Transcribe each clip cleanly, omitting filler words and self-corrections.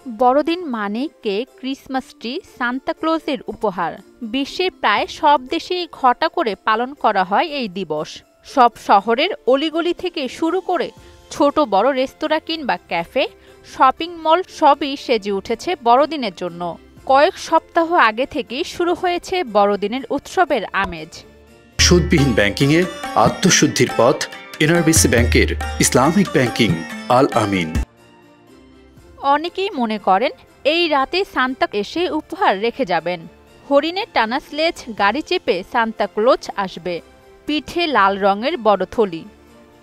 বড়দিন মানে cake, Christmas tree, Santa ক্লজের উপহার। বিশ্বের প্রায় সব দেশেই ঘটা করে পালন করা হয় এই দিবস। সব শহরের অলিগলি থেকে শুরু করে ছোট বড় রেস্তোরাঁ কিংবা ক্যাফে, শপিং মল সবই সেজে উঠেছে বড়দিনের জন্য। কয়েক সপ্তাহ আগে থেকেই শুরু হয়েছে বড়দিনের উৎসবের আমেজ। সুদবিহীন ব্যাংকিংয়ে আত্মশুদ্ধির পথ এনআরবিসি ব্যাংকের ইসলামিক ব্যাংকিং আল আমিন। অনেকেই মনে করেন এই রাতে সান্তা এসে উপহার রেখে যাবেন। হরিণের টানা স্লেজ গাড়ি চেপে সান্তা ক্লজ আসবে, পিঠে লাল রঙের বড় থলি।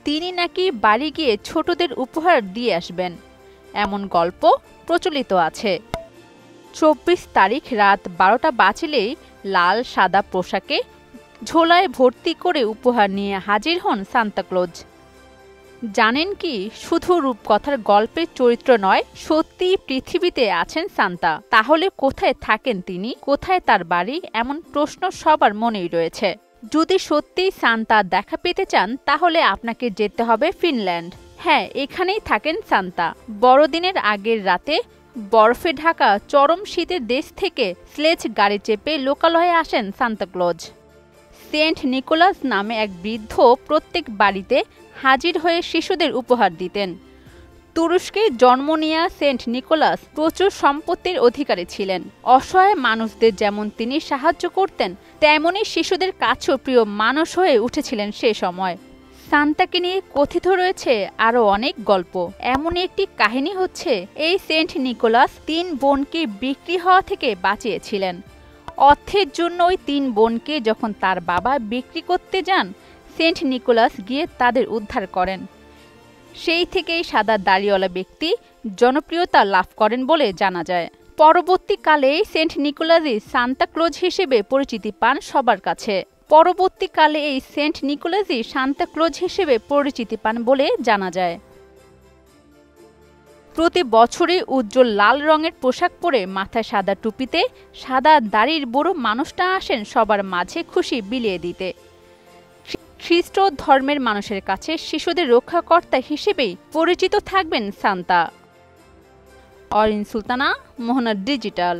তিনি নাকি বাড়ি গিয়ে ছোটদের উপহার দিয়ে আসবেন, এমন গল্প প্রচলিত আছে। 24 তারিখ রাত 12টা বাজলেই লাল সাদা পোশাকে ঝোলায় ভর্তি করে উপহার নিয়ে হাজির হন সান্তা ক্লজ। জানেন কি, শুধু রূপকথার গল্পের চরিত্র নয়, সত্যিই পৃথিবীতে আছেন সান্তা। তাহলে কোথায় থাকেন তিনি, কোথায় তার বাড়ি? এমন প্রশ্ন সবার মনেই রয়েছে। যদি সত্যিই সান্তা দেখা পেতে চান তাহলে আপনাকে যেতে হবে ফিনল্যান্ড। হ্যাঁ, এখানেই থাকেন সান্তা। বড়দিনের আগের রাতে বরফে ঢাকা চরম শীতের দেশ থেকে স্লেজ গাড়ি চেপে লোকালয়ে আসেন সান্তা ক্লজ। সেন্ট নিকোলাস নামে এক বৃদ্ধ প্রত্যেক বাড়িতে হাজির হয়ে শিশুদের উপহার দিতেন। তুরস্কে জন্ম নেয়া সেন্ট নিকোলাস প্রচুর সম্পত্তির অধিকারী ছিলেন। অসহায় মানুষদের যেমন তিনি সাহায্য করতেন, তেমনি শিশুদের কাছেও প্রিয় মানুষ হয়ে উঠেছিলেন সে সময়। সান্তাকে নিয়ে কথিত রয়েছে আরও অনেক গল্প। এমন একটি কাহিনী হচ্ছে, এই সেন্ট নিকোলাস 3 বোনকে বিক্রি হওয়া থেকে বাঁচিয়েছিলেন। অর্থের জন্য ওই 3 বোনকে যখন তার বাবা বিক্রি করতে যান, সেন্ট নিকোলাস গিয়ে তাদের উদ্ধার করেন। সেই থেকেই সাদা দাড়িওয়ালা ব্যক্তি জনপ্রিয়তা লাভ করেন বলে জানা যায়। পরবর্তীকালে সেন্ট নিকোলাসই সান্তা ক্লজ হিসেবে পরিচিতি পান সবার কাছে। বলে জানা যায়। প্রতি বছরই উজ্জ্বল লাল রঙের পোশাক পরে মাথায় সাদা টুপিতে সাদা দাড়ির বুড়ো মানুষটা আসেন সবার মাঝে খুশি বিলিয়ে দিতে। খ্রিস্ট ধর্মের মানুষের কাছে শিশুদের রক্ষাকর্তা হিসেবেই পরিচিত থাকবেন সান্তা। অরিন সুলতানা, মোহনা ডিজিটাল।